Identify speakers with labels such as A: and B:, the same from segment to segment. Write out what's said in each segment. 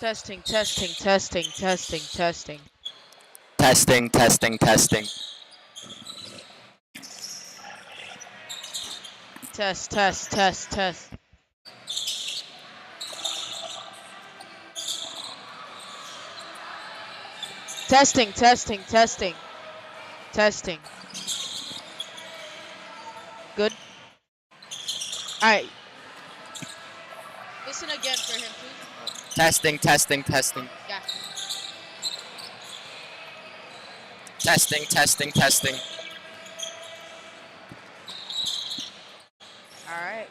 A: Testing, testing, testing, testing, testing.
B: Testing, testing, testing.
A: Test, test, test, test. Testing, testing, testing, testing. Good. Alright. Listen again for him, please.
B: Testing, testing, testing.
A: Yeah.
B: Testing, testing, testing.
A: Alright.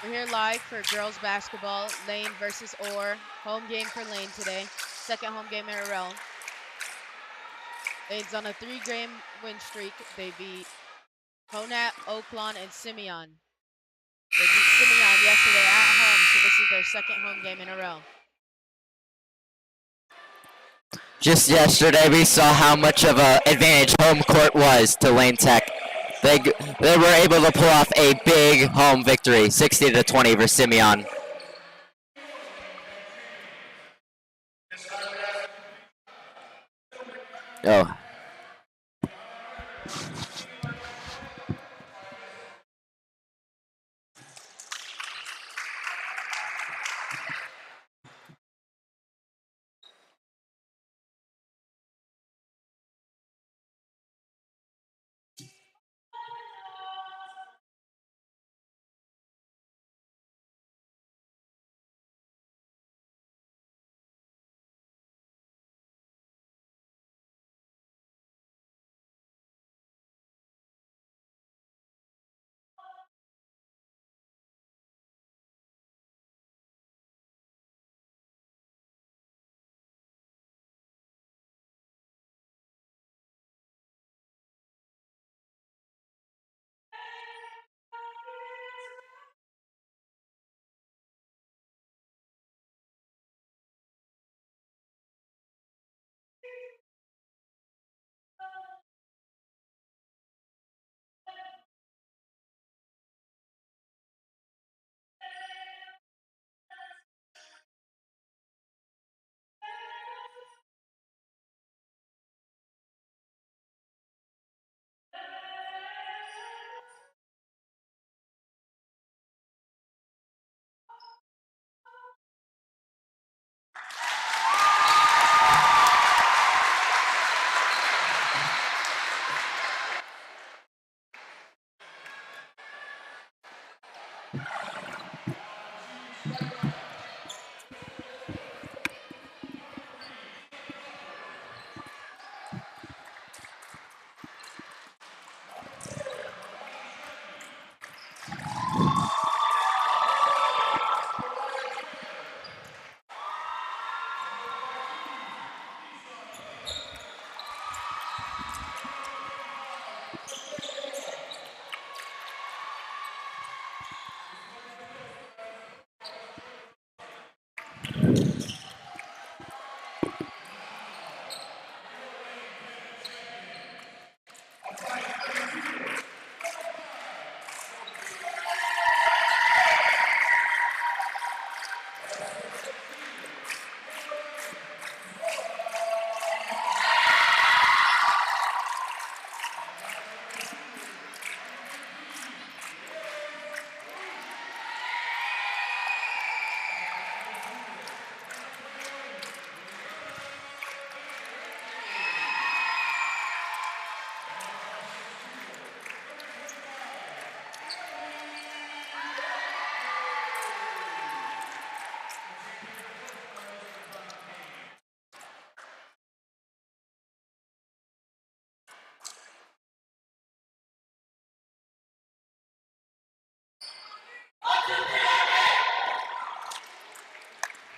A: We're here live for girls basketball, Lane versus Orr. Home game for Lane today. Second home game in a row. Lane's on a 3-game win streak. They beat Honat, Oaklawn, and Simeon. They beat Simeon yesterday at home, so this is their second home game in a row.
B: Just yesterday, we saw how much of an advantage home court was to Lane Tech. They were able to pull off a big home victory, 60-20 versus Simeon. Oh.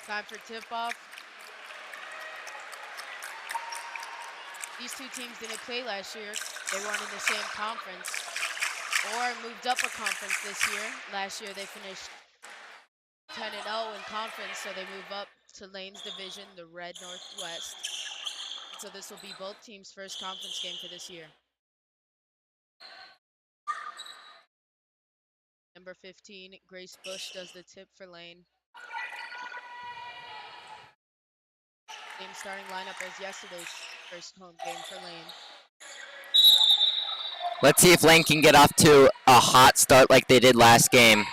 A: Time for tip-off. These two teams didn't play last year. They weren't in the same conference or moved up a conference this year. Last year they finished 10-0 in conference, so they move up to Lane's division, the Red Northwest. So this will be both teams' first conference game for this year. Number 15, Grace Bush does the tip for Lane. Same starting lineup as yesterday's first home game for Lane.
B: Let's see if Lane can get off to a hot start like they did last game.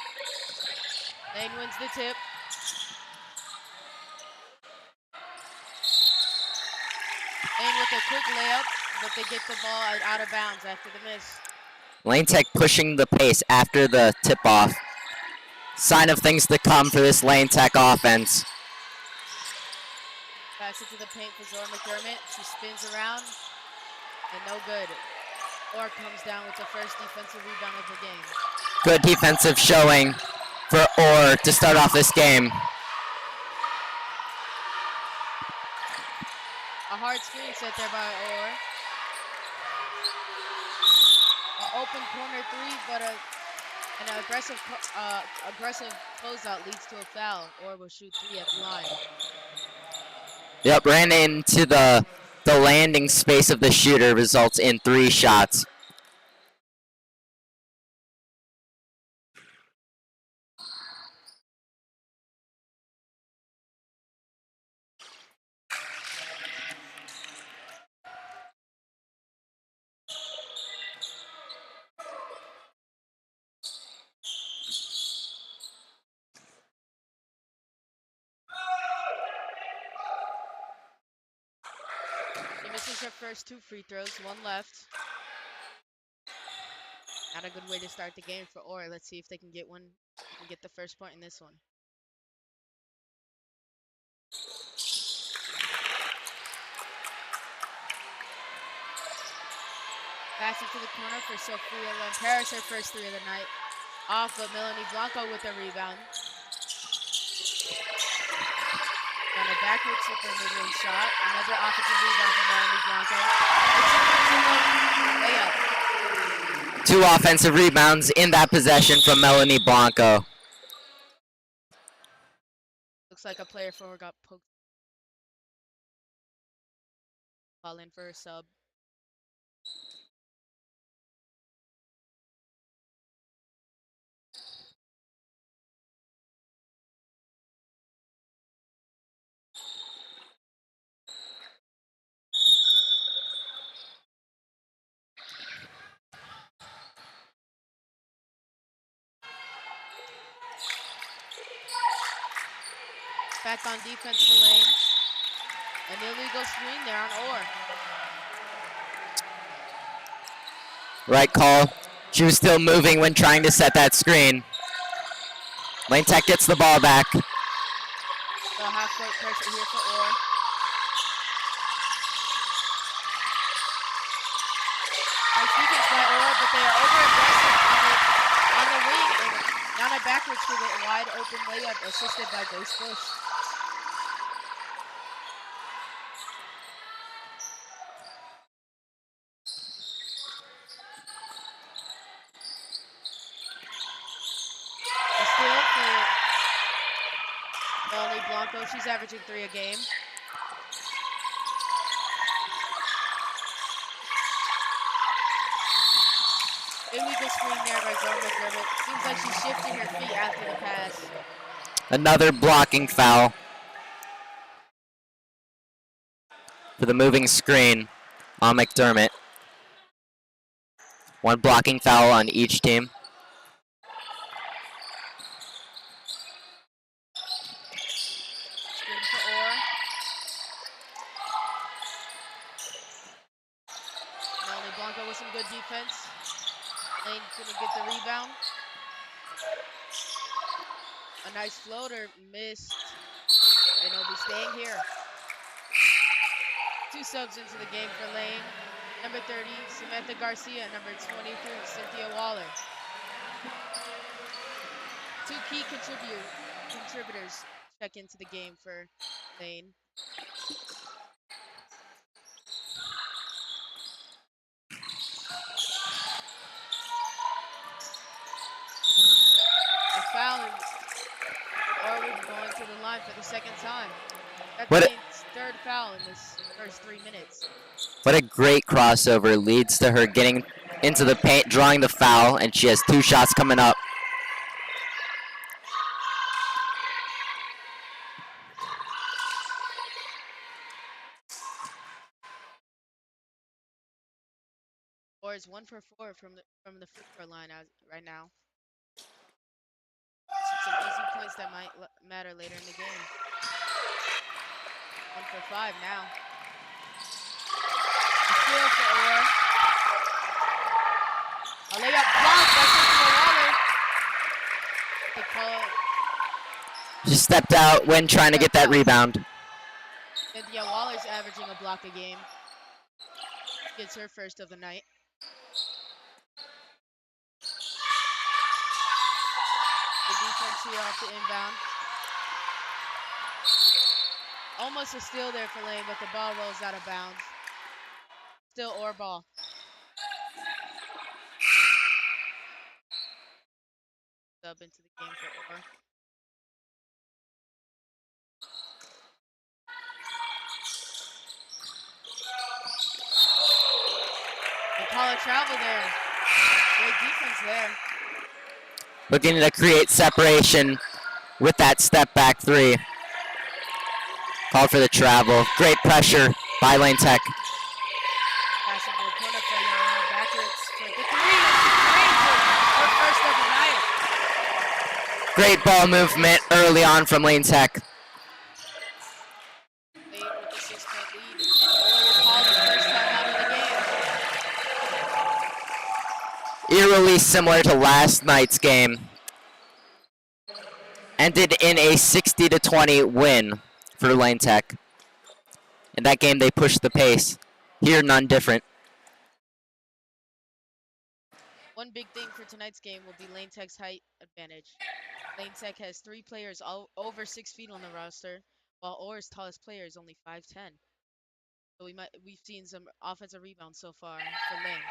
A: Lane wins the tip. Lane with a quick layup, but they get the ball out of bounds after the miss.
B: Lane Tech pushing the pace after the tip-off. Sign of things to come for this Lane Tech offense.
A: Pass it to the paint for Zora McDermott. She spins around, and no good. Orr comes down with the first defensive rebound of the game.
B: Good defensive showing for Orr to start off this game.
A: A hard screen set there by Orr. An open corner three, but an aggressive closeout leads to a foul. Orr will shoot three at the line.
B: Yep, ran into the landing space of the shooter, results in 3 shots.
A: She misses her first 2 free throws, 1 left. Not a good way to start the game for Orr. Let's see if they can get the first point in this one. Pass it to the corner for Sofia Lamperis, her first 3 of the night. Off, but Melanie Blanco with the rebound. And a backward super mid-range shot. Another offensive rebound from Melanie Blanco. Layup.
B: 2 offensive rebounds in that possession from Melanie Blanco.
A: Looks like a player forward got poked. Ball in for a sub. Back on defense for Lane. An illegal screen there on Orr.
B: Right call. She was still moving when trying to set that screen. Lane Tech gets the ball back.
A: So half-court pressure here for Orr. Nice defense by Orr, but they are over-aggressive on the wing. And now backwards for the wide open layup assisted by Grace Bush. Melanie Blanco, she's averaging 3 a game. Illegal screen there by Zoe McDermott. Seems like she's shifting her feet after the pass.
B: Another blocking foul for the moving screen on McDermott. 1 blocking foul on each team.
A: Some good defense. Lane's gonna get the rebound. A nice floater, missed. And he'll be staying here. 2 subs into the game for Lane. Number 30, Samantha Garcia. Number 23, Cynthia Waller. 2 key contributors check into the game for Lane. Foul, or we're going to the line for the 2nd time. That's Lane's 3rd foul in this first 3 minutes.
B: What a great crossover, leads to her getting into the paint, drawing the foul, and she has 2 shots coming up.
A: Or is 1 for 4 from the free throw line right now. Some easy points that might matter later in the game. 1 for 5 now. A steal for Orr. A layup blocked by Cynthia Waller. The call.
B: She stepped out when trying to get that rebound.
A: Cynthia Waller's averaging a block a game. Gets her first of the night. The defense here off the inbound. Almost a steal there for Lane, but the ball rolls out of bounds. Still Orr ball. Up into the game for Orr. They call a travel there. Great defense there.
B: Looking to create separation with that step back three. Called for the travel. Great pressure by Lane Tech.
A: Passing to the corner for Yana. Backwards for the three. Her first of the night.
B: Great ball movement early on from Lane Tech.
A: Lane with the 6-point lead. And Orr will call the first time out of the game.
B: Eerily similar to last night's game. Ended in a 60-20 win for Lane Tech. In that game, they pushed the pace. Here, none different.
A: One big thing for tonight's game will be Lane Tech's height advantage. Lane Tech has 3 players all over 6 feet on the roster, while Orr's tallest player is only 5'10". So we've seen some offensive rebounds so far for Lane.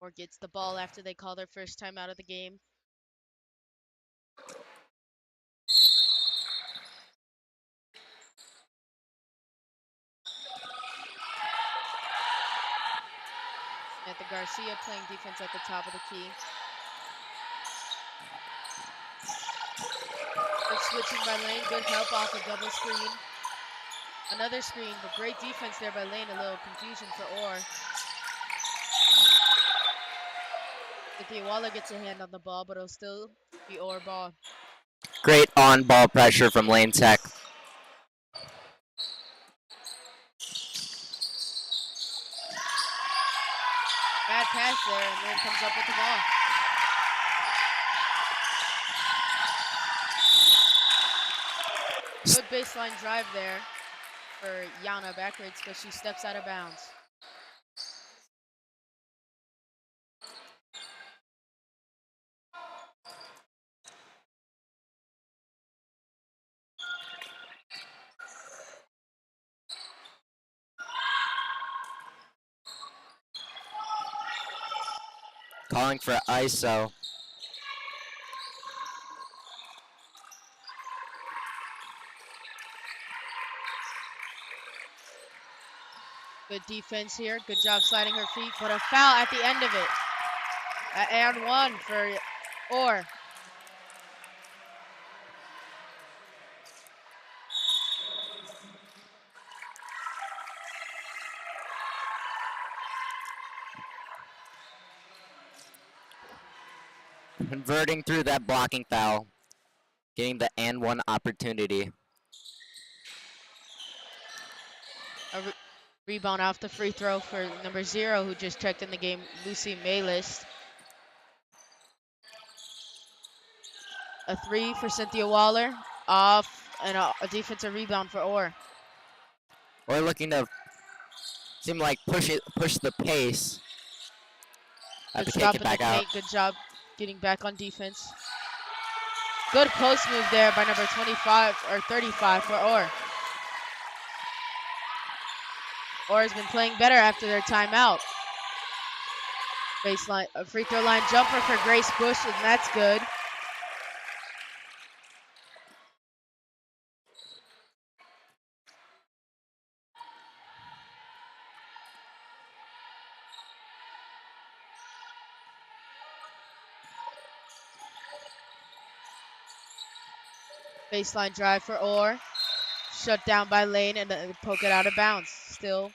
A: Orr gets the ball after they call their first time out of the game. Samantha Garcia playing defense at the top of the key. Good switching by Lane. Good help off a double screen. Another screen, but great defense there by Lane. A little confusion for Orr. Cynthia Waller gets a hand on the ball, but it'll still be Orr ball.
B: Great on-ball pressure from Lane Tech.
A: Bad pass there, and Lane comes up with the ball. Good baseline drive there for Yana backwards, but she steps out of bounds.
B: Calling for ISO.
A: Good defense here. Good job sliding her feet, but a foul at the end of it. And one for Orr.
B: Converting through that blocking foul. Getting the and one opportunity.
A: A rebound off the free throw for number 0, who just checked in the game, Lucy Maylist. A 3 for Cynthia Waller, off, and a defensive rebound for Orr.
B: Or looking to seem like push the pace.
A: Good stop in the paint. Good job getting back on defense. Good post move there by number 25 or 35 for Orr. Orr has been playing better after their timeout. Baseline, a free throw line jumper for Grace Bush, and that's good. Baseline drive for Orr. Shut down by Lane and poke it out of bounds. Still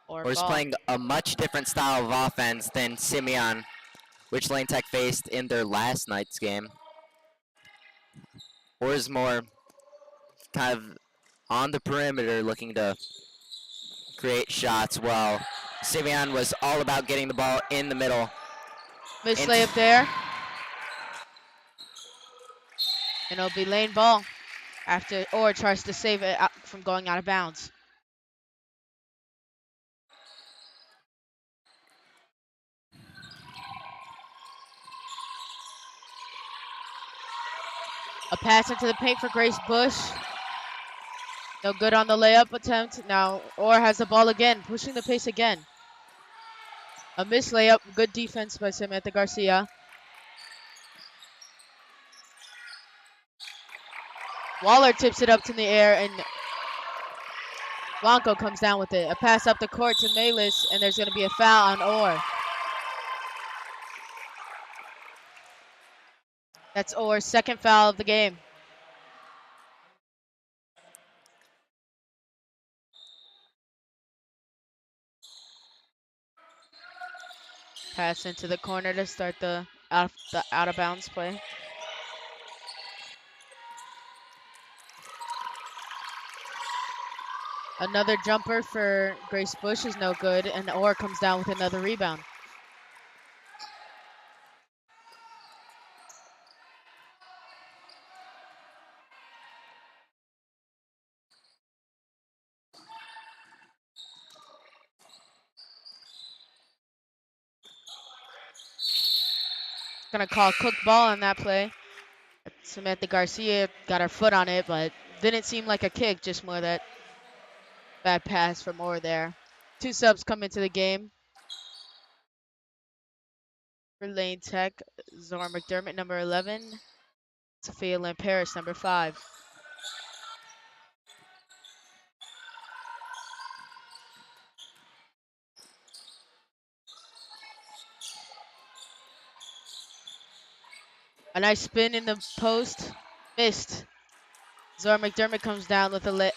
A: Orr
B: Orr's
A: ball.
B: playing a much different style of offense than Simeon. which Lane Tech faced in their last night's game. Or is more kind of on the perimeter looking to create shots, while Simeon was all about getting the ball in the middle.
A: Missed layup there. And it'll be lane ball after Orr tries to save it out from going out of bounds. A pass into the paint for Grace Bush. No good on the layup attempt. Now Orr has the ball again, pushing the pace again. A missed layup. Good defense by Samantha Garcia. Waller tips it up to the air, and Blanco comes down with it. A pass up the court to Melis, and there's going to be a foul on Orr. That's Orr's second foul of the game. Pass into the corner to start the out of bounds play. Another jumper for Grace Bush is no good, and Orr comes down with another rebound. Gonna call Cook ball on that play. Samantha Garcia got her foot on it, but didn't seem like a kick, just more that bad pass from Orr there. Two subs come into the game. For Lane Tech, Zora McDermott, number 11. Sophia Lamperis, number 5. A nice spin in the post. Missed. Zora McDermott comes down with a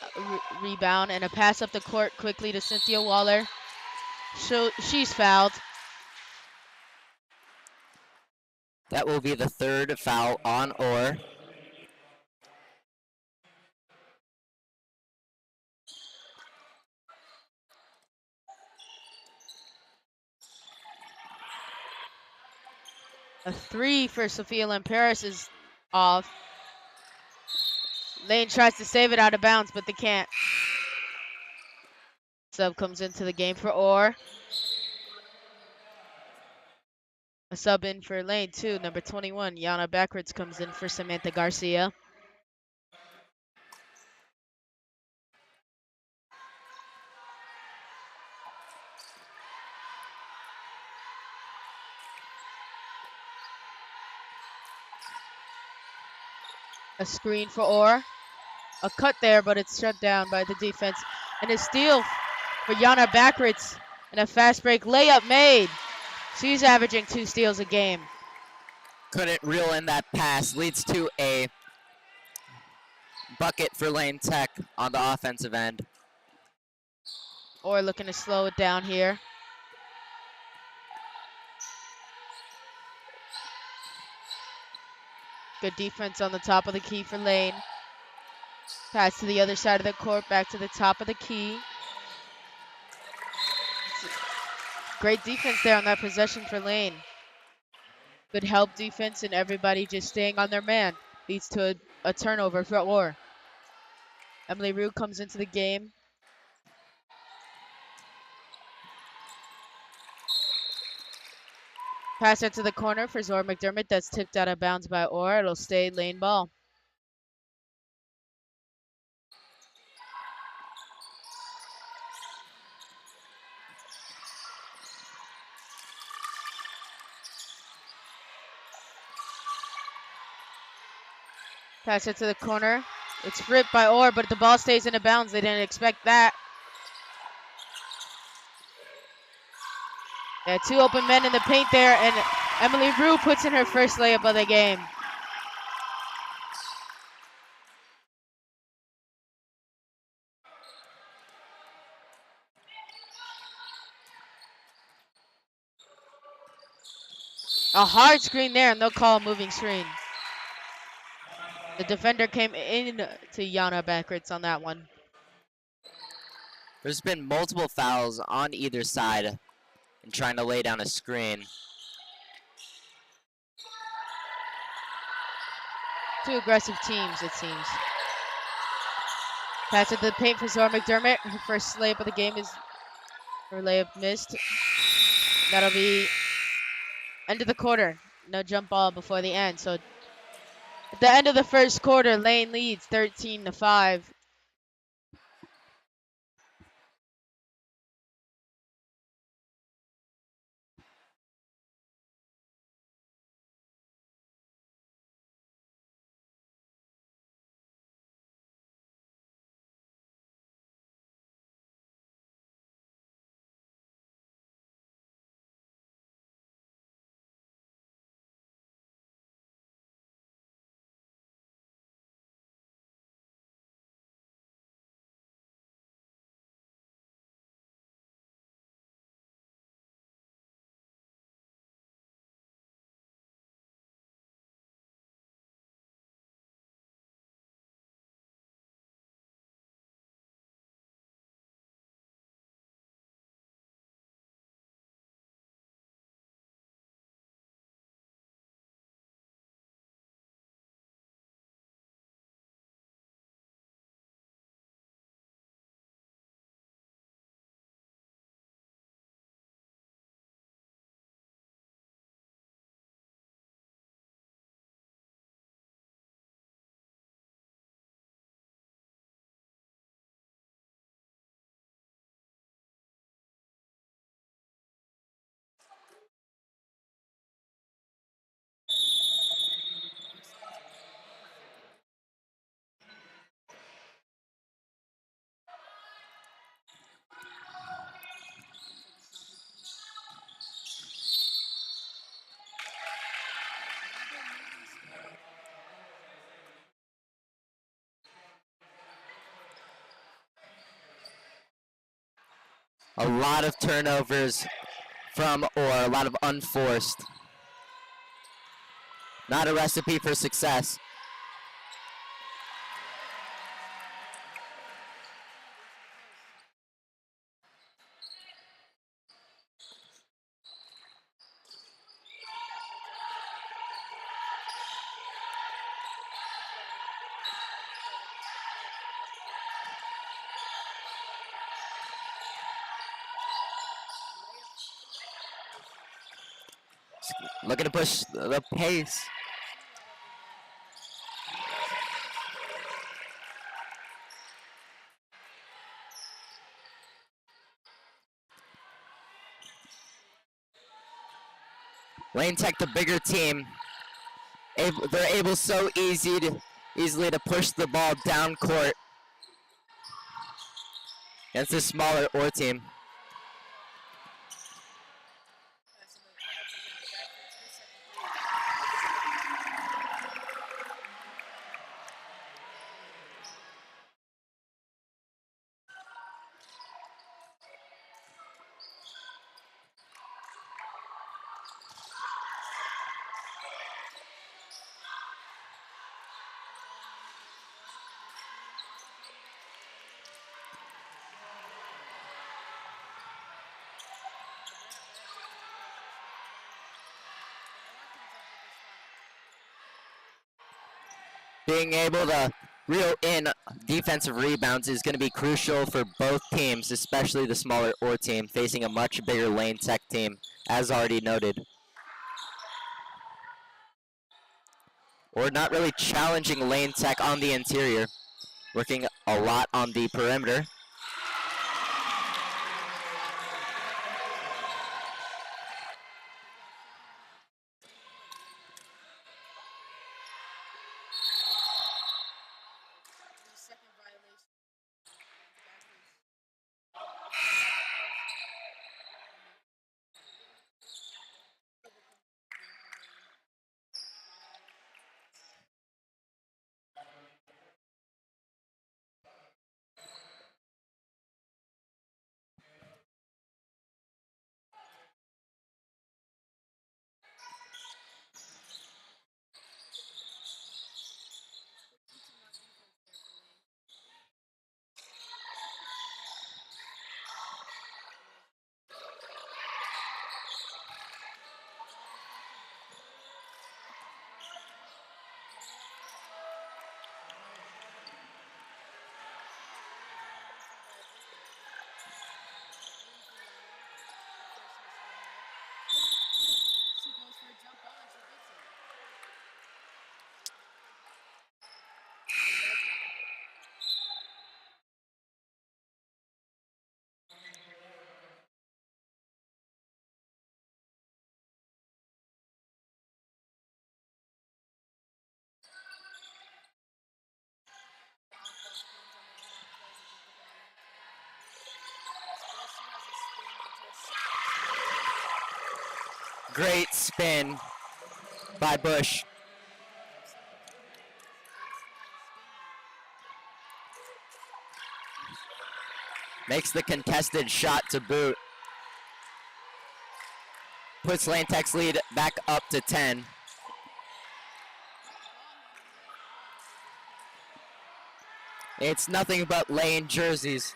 A: rebound and a pass up the court quickly to Cynthia Waller. She's fouled.
B: That will be the third foul on Orr.
A: A 3 for Sophia Lamperis is off. Lane tries to save it out of bounds, but they can't. Sub comes into the game for Orr. A sub in for Lane, too. Number 21, Yana Backwards comes in for Samantha Garcia. A screen for Orr. A cut there, but it's shut down by the defense. And a steal for Yana Backwards. And a fast break layup made. She's averaging 2 steals a game.
B: Couldn't reel in that pass. Leads to a bucket for Lane Tech on the offensive end.
A: Orr looking to slow it down here. Good defense on the top of the key for Lane. Pass to the other side of the court, back to the top of the key. Great defense there on that possession for Lane. Good help defense and everybody just staying on their man. Leads to a turnover for Orr. Emily Rue comes into the game. Pass it to the corner for Zora McDermott. That's tipped out of bounds by Orr. It'll stay Lane ball. Pass it to the corner. It's ripped by Orr, but the ball stays in bounds. They didn't expect that. Yeah, 2 open men in the paint there, and Emily Rue puts in her first layup of the game. A hard screen there, and they'll call a moving screen. The defender came in to Yana Backritz on that one.
B: There's been multiple fouls on either side in trying to lay down a screen.
A: Two aggressive teams, it seems. Pass at the paint for Zora McDermott. Her first layup of the game is her layup missed. That'll be end of the quarter. No jump ball before the end. So at the end of the first quarter, Lane leads 13-5.
B: A lot of turnovers from or a lot of unforced. Not a recipe for success. Looking to push the pace. Lane Tech, the bigger team, they're able so easily to push the ball down court against the smaller OR team. Being able to reel in defensive rebounds is going to be crucial for both teams, especially the smaller OR team, facing a much bigger Lane Tech team, as already noted. Or not really challenging Lane Tech on the interior, working a lot on the perimeter. Great spin by Bush. Makes the contested shot to boot. Puts Lane Tech's lead back up to 10. It's nothing but Lane jerseys.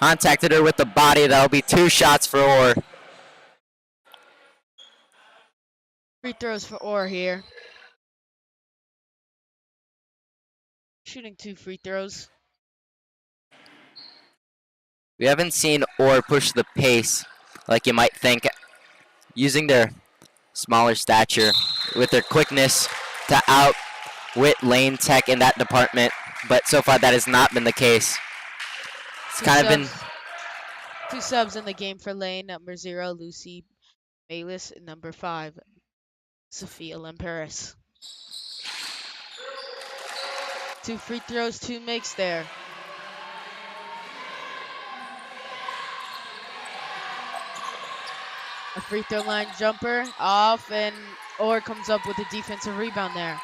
B: Contacted her with the body. That'll be 2 shots for Orr.
A: Free throws for Orr here. Shooting 2 free throws.
B: We haven't seen Orr push the pace like you might think, using their smaller stature with their quickness to outwit Lane Tech in that department, but so far that has not been the case. It's kind of been
A: 2 subs in the game for Lane. Number 0, Lucy Bayless, and number 5, Sophia Lemperis. 2 free throws, 2 makes there. A free throw line jumper off, and Orr comes up with a defensive rebound there.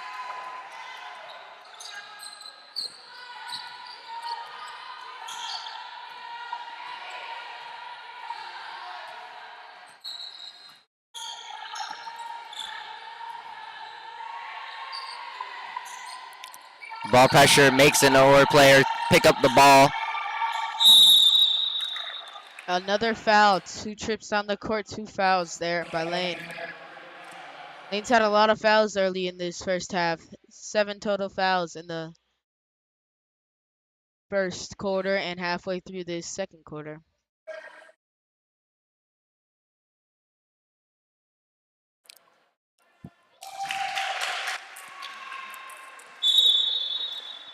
B: ball pressure, makes an Orr player pick up the ball.
A: Another foul. 2 trips down the court, 2 fouls there by Lane. Lane's had a lot of fouls early in this first half. 7 total fouls in the first quarter and halfway through this second quarter.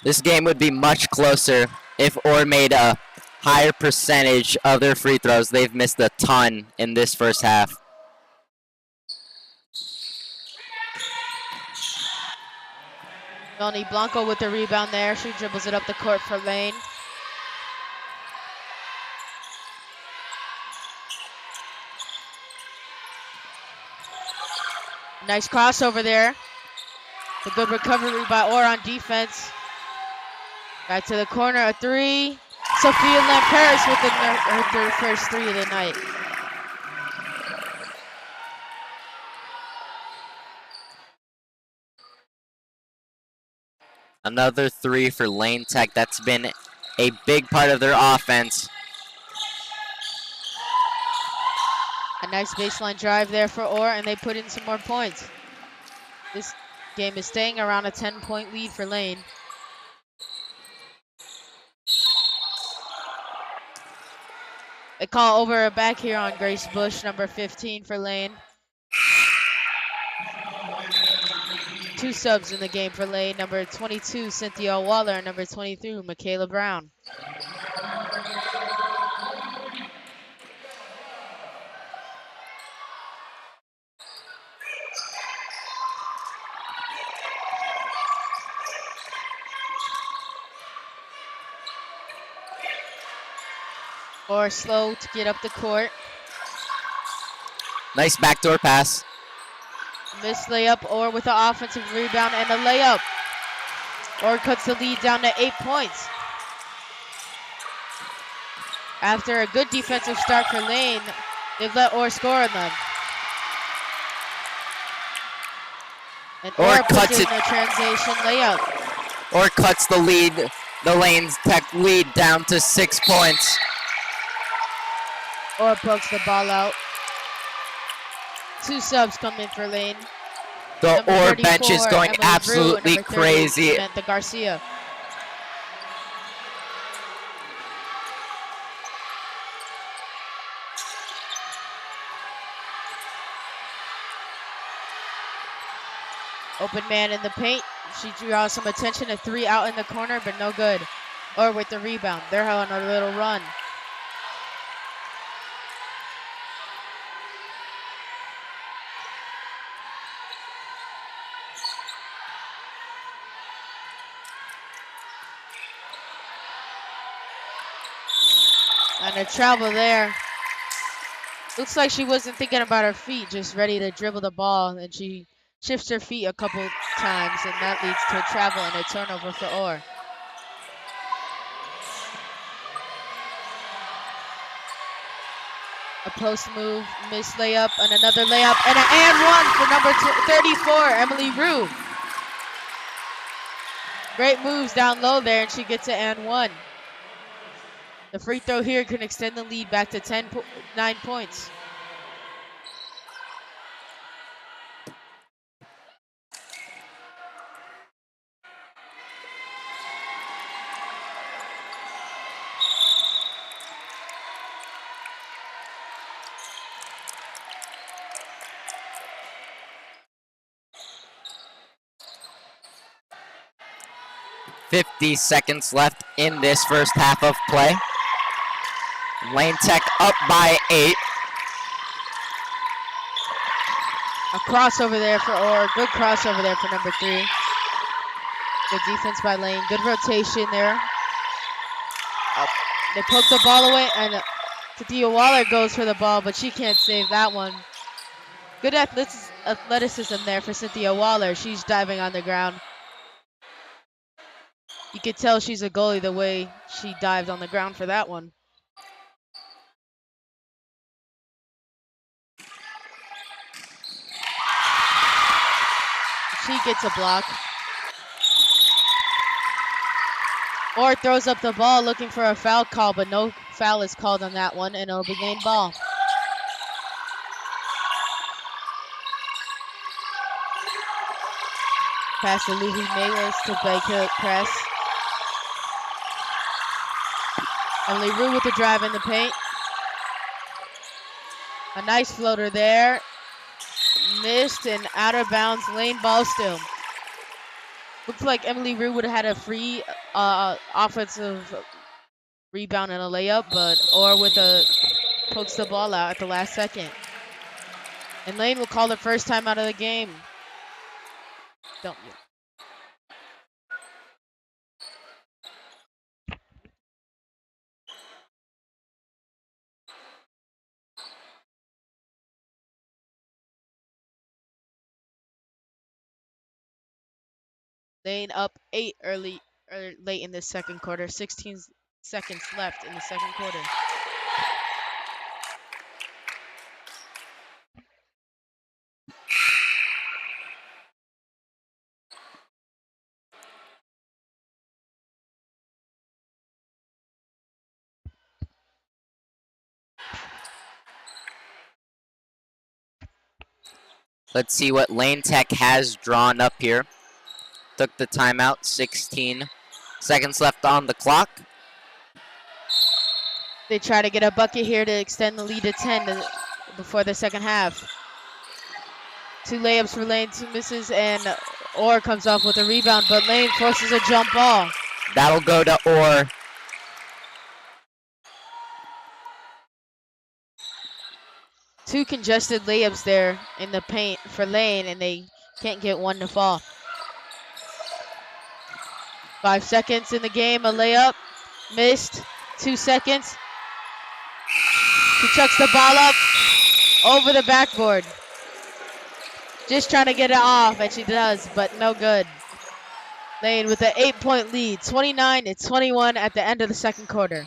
B: This game would be much closer if Orr made a higher percentage of their free throws. They've missed a ton in this first half.
A: Melanie Blanco with the rebound there. She dribbles it up the court for Lane. Nice crossover there. A good recovery by Orr on defense. Back to the corner, a 3. Sophia Lemperis with her first 3 of the night.
B: Another 3 for Lane Tech. That's been a big part of their offense.
A: A nice baseline drive there for Orr, and they put in some more points. This game is staying around a 10-point lead for Lane. They call over a back here on Grace Bush, number 15 for Lane. 2 subs in the game for Lane. Number 22, Cynthia Waller, and number 23, Michaela Brown. Orr slow to get up the court.
B: Nice backdoor pass.
A: Missed layup, Orr with the offensive rebound and a layup. Orr cuts the lead down to 8 points. After a good defensive start for Lane, they've let Orr score on them. And
B: Or
A: Orr puts
B: cuts
A: in
B: it.
A: a transition layup.
B: Or cuts the lead, the Lane Tech lead down to 6 points.
A: Orr pokes the ball out. 2 subs come in for Lane.
B: The
A: Number
B: Orr bench is
A: 34,
B: going
A: Emily Rue,
B: absolutely
A: number 30,
B: crazy.
A: Samantha Garcia. Open man in the paint. She draws some attention. A 3 out in the corner, but no good. Or with the rebound. They're on a little run. And a travel there. Looks like she wasn't thinking about her feet, just ready to dribble the ball, and she shifts her feet a couple times, and that leads to a travel and a turnover for Orr. A post move, missed layup, and another layup, and an and one for number 34, Emily Rue. Great moves down low there, and she gets an and one. The free throw here can extend the lead back to 9 points.
B: .50 left in this first half of play. Lane Tech up by 8.
A: A crossover there for Orr. Good crossover there for number 3. Good defense by Lane. Good rotation there. They poke the ball away, and Tatia Waller goes for the ball, but she can't save that one. Good athleticism there for Cynthia Waller. She's diving on the ground. You could tell she's a goalie the way she dived on the ground for that one. She gets a block. Orr throws up the ball looking for a foul call, but no foul is called on that one, and it'll be Lane ball. Pass to Lucy Mavis to Baker press. Emily Rue with the drive in the paint. A nice floater there. Missed and out of bounds. Lane ball still. Looks like Emily Rue would have had a free offensive rebound and a layup, but Orr with a pokes the ball out at the last second. And Lane will call the first time out of the game. Don't you? Lane up 8 late in the second quarter. 16 seconds left in the second quarter.
B: Let's see what Lane Tech has drawn up here. Took the timeout, 16 seconds left on the clock.
A: They try to get a bucket here to extend the lead to 10 before the second half. 2 layups for Lane, 2 misses, and Orr comes off with a rebound, but Lane forces a jump ball.
B: That'll go to Orr.
A: Two congested layups there in the paint for Lane, and they can't get one to fall. 5 seconds in the game, a layup, missed. 2 seconds. She chucks the ball up over the backboard. Just trying to get it off, and she does, but no good. Lane with an 8-point lead, 29-21 at the end of the second quarter.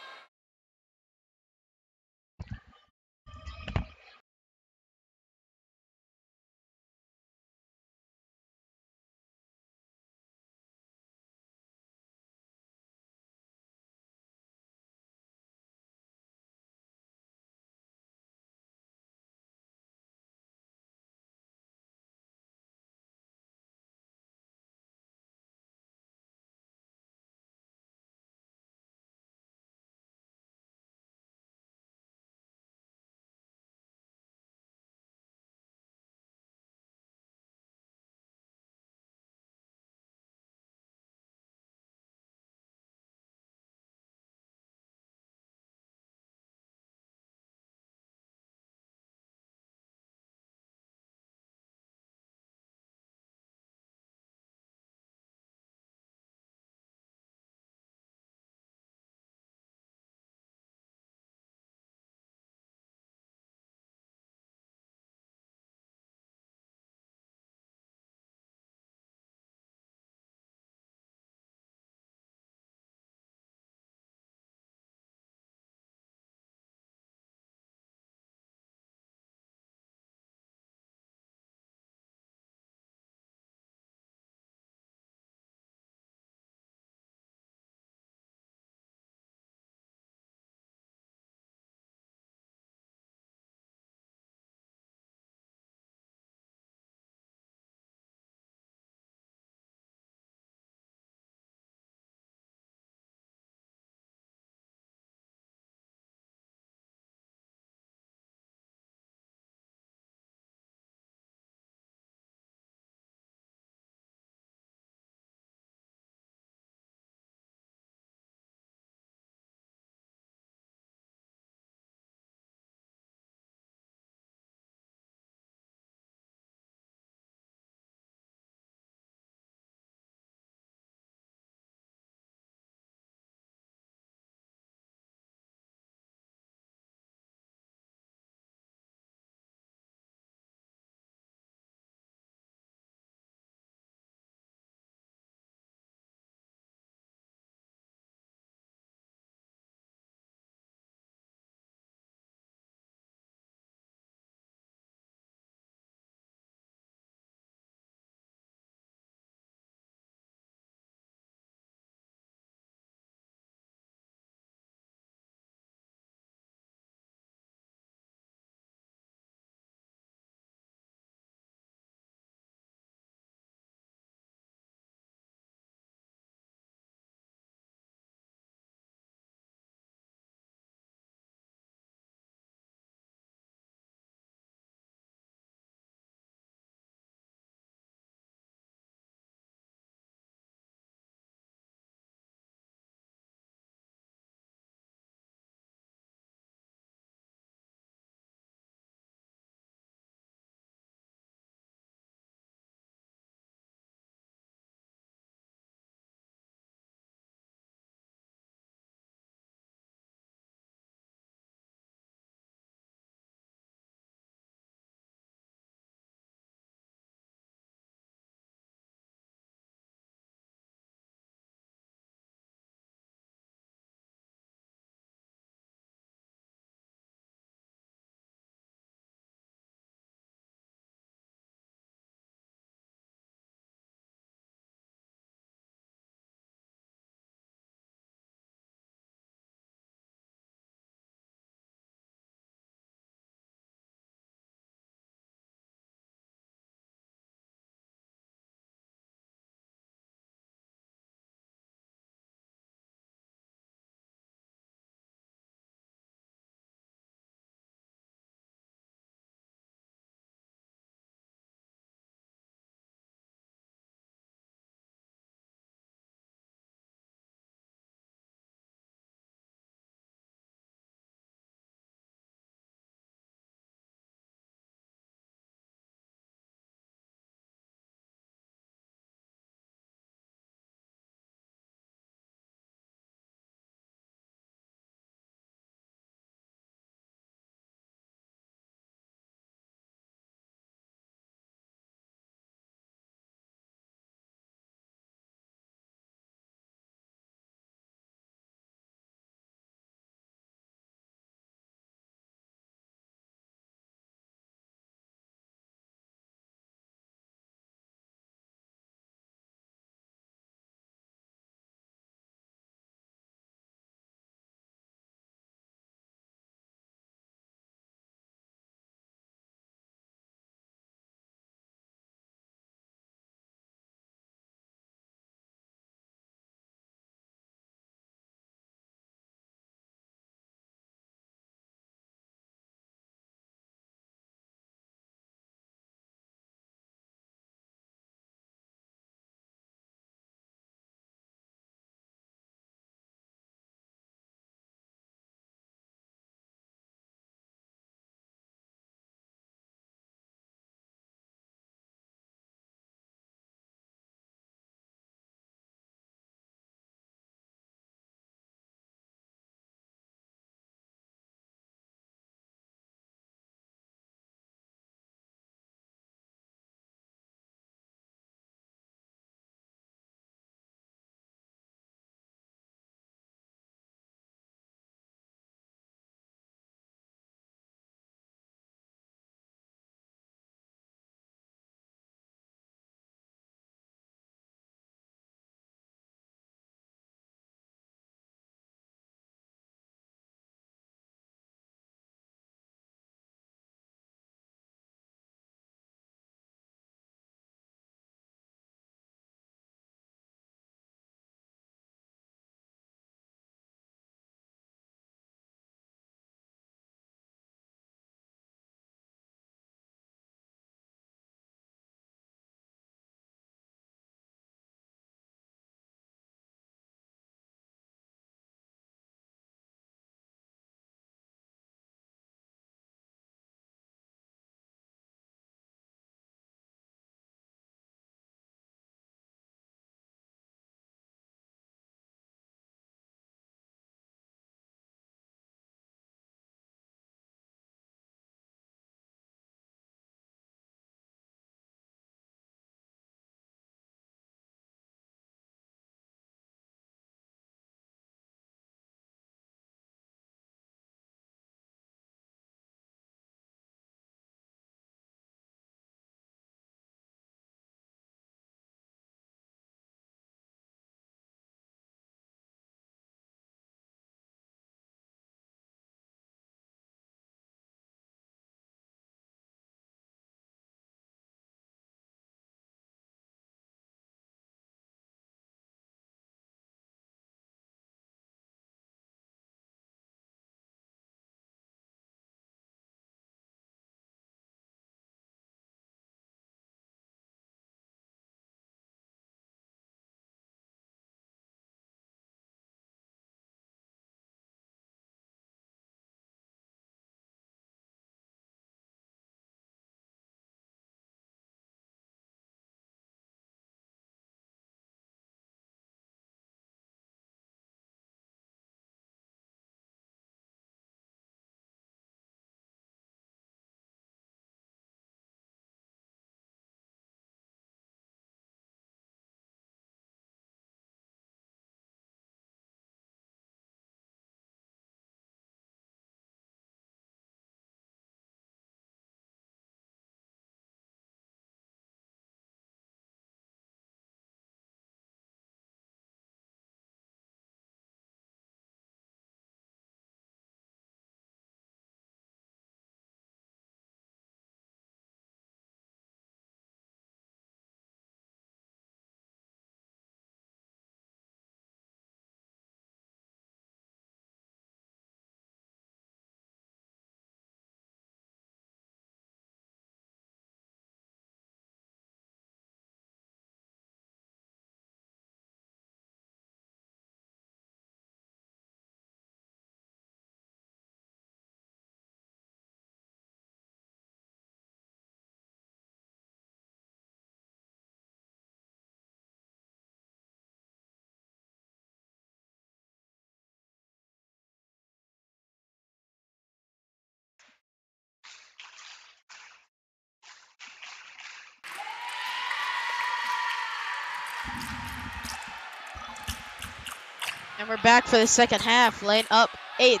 A: And we're back for the second half. Lane up 8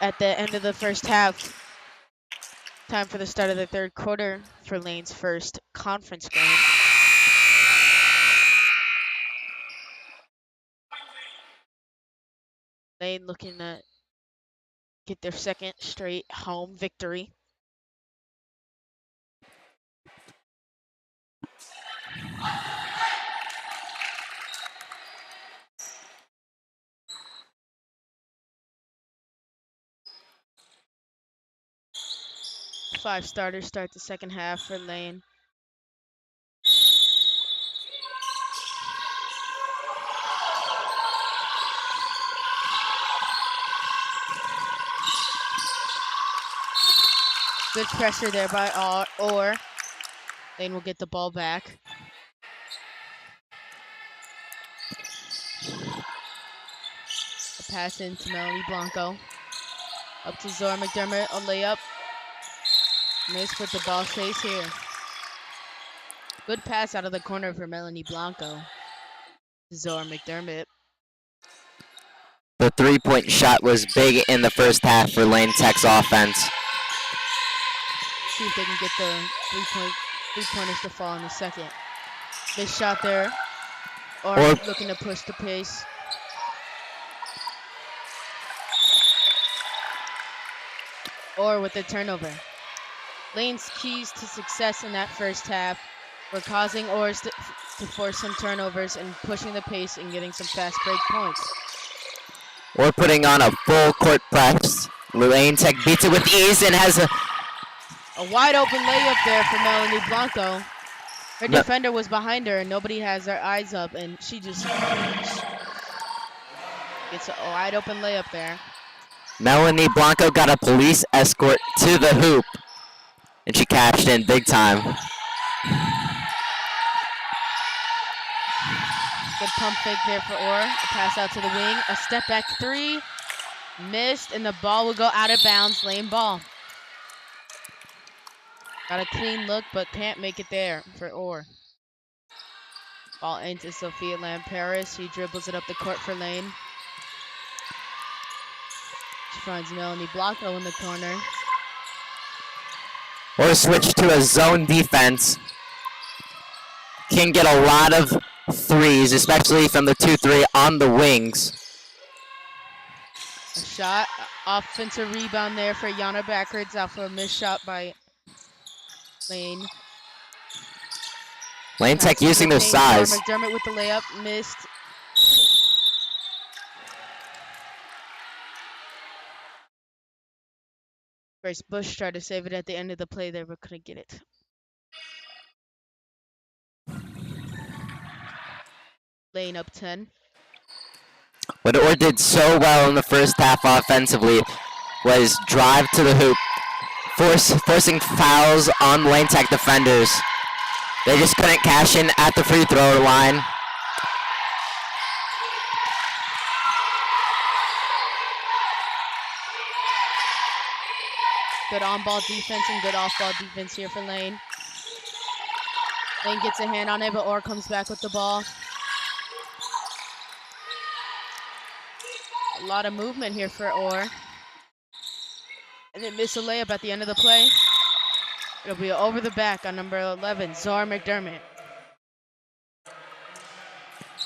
A: at the end of the first half. Time for the start of the third quarter for Lane's first conference game. Lane looking to get their second straight home victory. Five starters start the second half for Lane. Good pressure there by Orr. Lane will get the ball back. A pass into Melanie Blanco. Up to Zora McDermott, a layup. Missed, but the ball stays here. Good pass out of the corner for Melanie Blanco. Zora McDermott.
B: The three-point shot was big in the first half for Lane Tech's offense.
A: See if they can get the three-pointers to fall in the second. Missed shot there. Or looking to push the pace. Or with the turnover. Lane's keys to success in that first half were causing Orr's to force some turnovers and pushing the pace and getting some fast break points.
B: Orr putting on a full court press. Lane Tech beats it with ease and has a
A: wide open layup there for Melanie Blanco. Her defender was behind her and nobody has their eyes up, and she just gets a wide open layup there.
B: Melanie Blanco got a police escort to the hoop, and she cashed in big time.
A: Good pump fake there for Orr. A pass out to the wing. A step back three. Missed, and the ball will go out of bounds. Lane ball. Got a clean look, but can't make it there for Orr. Ball into Sophia Lamperis. She dribbles it up the court for Lane. She finds Melanie Blanco in the corner.
B: Or switch to a zone defense. Can get a lot of threes, especially from the 2-3 on the wings.
A: A shot, offensive rebound there for Yana Backwards off of a missed shot by Lane.
B: Lane Tech using their size.
A: McDermott with the layup, missed. Grace Bush tried to save it at the end of the play there, but couldn't get it. Lane up 10.
B: What Orr did so well in the first half offensively was drive to the hoop, forcing fouls on Lane Tech defenders. They just couldn't cash in at the free throw line.
A: Good on-ball defense and good off-ball defense here for Lane. Lane gets a hand on it, but Orr comes back with the ball. A lot of movement here for Orr. And then miss a layup at the end of the play. It'll be over the back on number 11, Zora McDermott.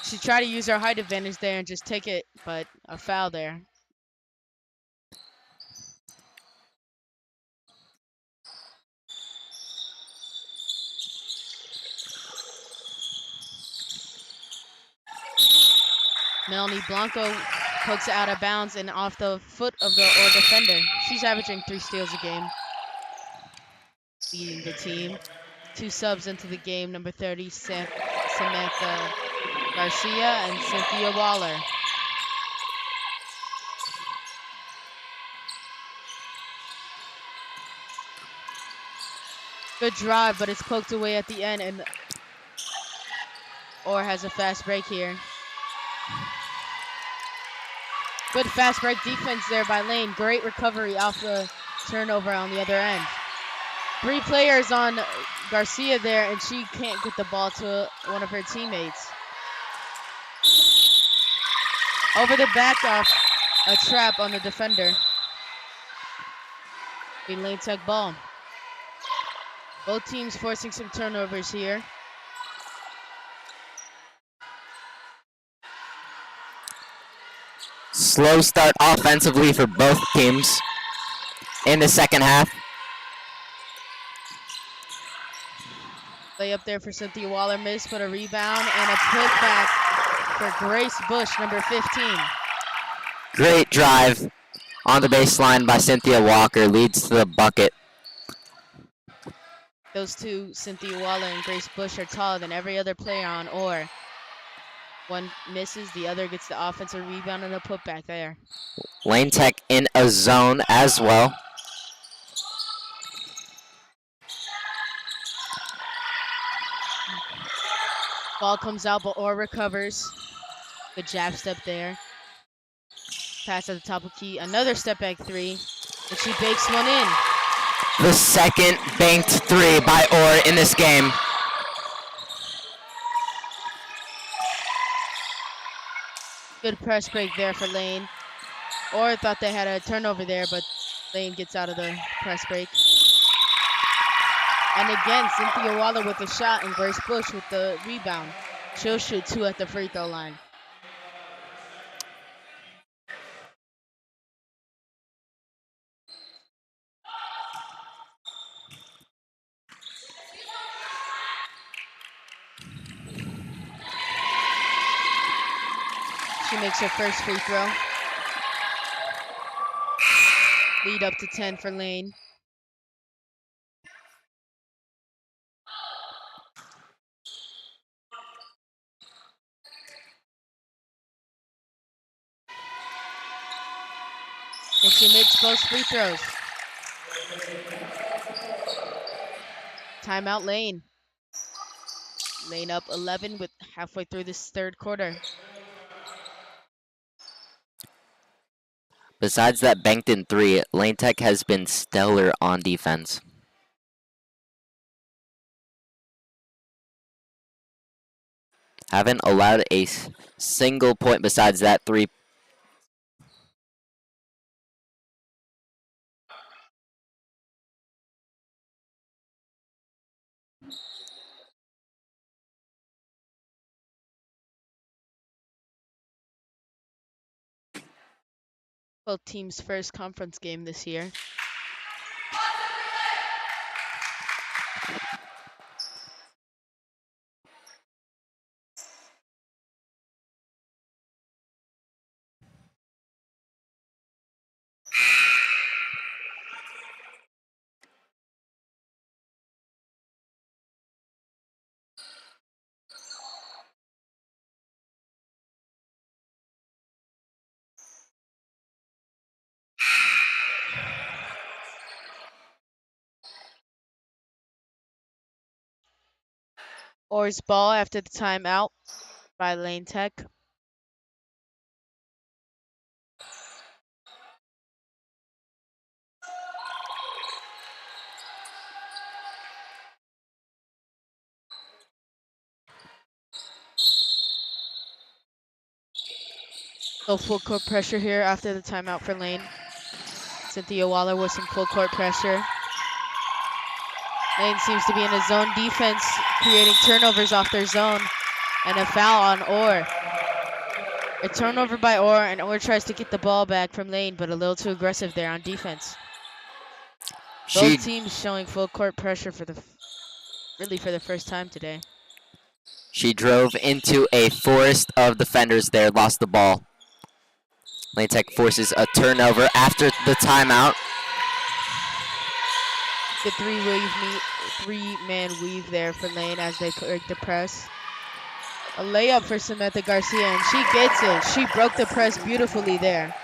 A: She tried to use her height advantage there and just take it, but a foul there. Melanie Blanco pokes it out of bounds and off the foot of the Orr defender. She's averaging 3 steals a game, leading the team. 2 subs into the game, number 30, Samantha Garcia and Cynthia Waller. Good drive, but it's poked away at the end, and Orr has a fast break here. Good fast break defense there by Lane. Great recovery off the turnover on the other end. 3 players on Garcia there, and she can't get the ball to one of her teammates. Over the back off a trap on the defender. Be Lane Tech ball. Both teams forcing some turnovers here.
B: Slow start offensively for both teams in the second half.
A: Lay up there for Cynthia Waller, missed, but a rebound and a putback for Grace Bush, number 15.
B: Great drive on the baseline by Cynthia Walker, leads to the bucket.
A: Those two, Cynthia Waller and Grace Bush, are taller than every other player on Orr. One misses, the other gets the offensive rebound and a putback there.
B: Lane Tech in a zone as well.
A: Ball comes out, but Orr recovers. Good jab step there. Pass at the top of key. Another step back three, and she bakes one in.
B: The second banked three by Orr in this game.
A: Good press break there for Lane. Orr thought they had a turnover there, but Lane gets out of the press break. And again, Cynthia Waller with the shot and Grace Bush with the rebound. She'll shoot 2 at the free throw line. She makes her first free throw. Lead up to 10 for Lane. And she makes both free throws. Timeout Lane. Lane up 11 with halfway through this third quarter.
B: Besides that banked in three, Lane Tech has been stellar on defense. Haven't allowed a single point besides that three.
A: Both teams' first conference game this year. Orr's ball after the timeout by Lane Tech. So full court pressure here after the timeout for Lane. Cynthia Waller with some full court pressure. Lane seems to be in a zone defense, creating turnovers off their zone, and a foul on Orr. A turnover by Orr, and Orr tries to get the ball back from Lane, but a little too aggressive there on defense. Both teams showing full court pressure for the first time today.
B: She drove into a forest of defenders there, lost the ball. Lane Tech forces a turnover after the timeout.
A: The three-man weave there for Lane as they break the press. A layup for Samantha Garcia, and she gets it. She broke the press beautifully there.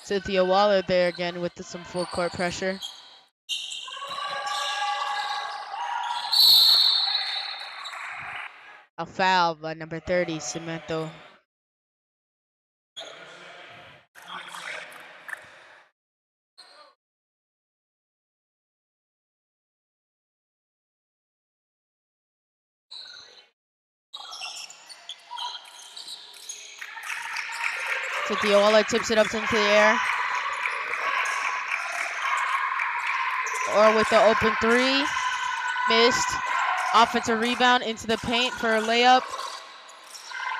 A: Cynthia Waller there again with some full court pressure. A foul by number 30, Samantha. Cynthia Waller tips it up into the air. Or with the open three. Missed. Offensive rebound into the paint for a layup.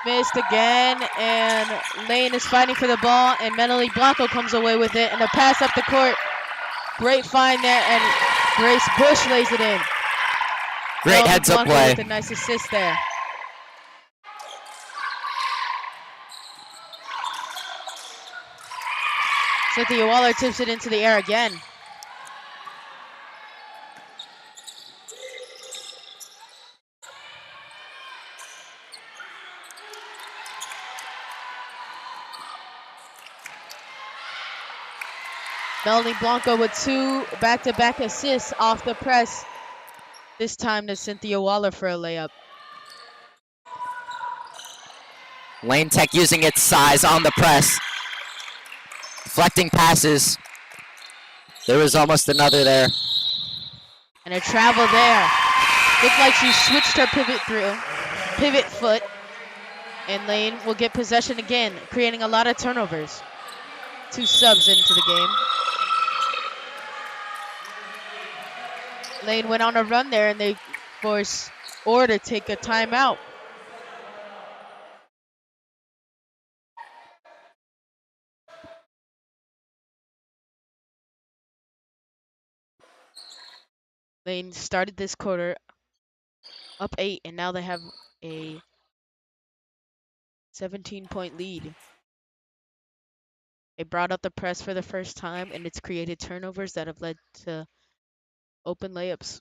A: Missed again, and Lane is fighting for the ball, and Melanie Blanco comes away with it, and a pass up the court. Great find there, and Grace Bush lays it in.
B: Great heads-up play.
A: With a nice assist there. Cynthia Waller tips it into the air again. Melanie Blanco with 2 back-to-back assists off the press. This time to Cynthia Waller for a layup.
B: Lane Tech using its size on the press. Deflecting passes. There was almost another there.
A: And a travel there. Looked like she switched her pivot foot. And Lane will get possession again, creating a lot of turnovers. 2 subs into the game. Lane went on a run there, and they forced Orr to take a timeout. Lane started this quarter up 8, and now they have a 17-point lead. They brought up the press for the first time, and it's created turnovers that have led to open layups.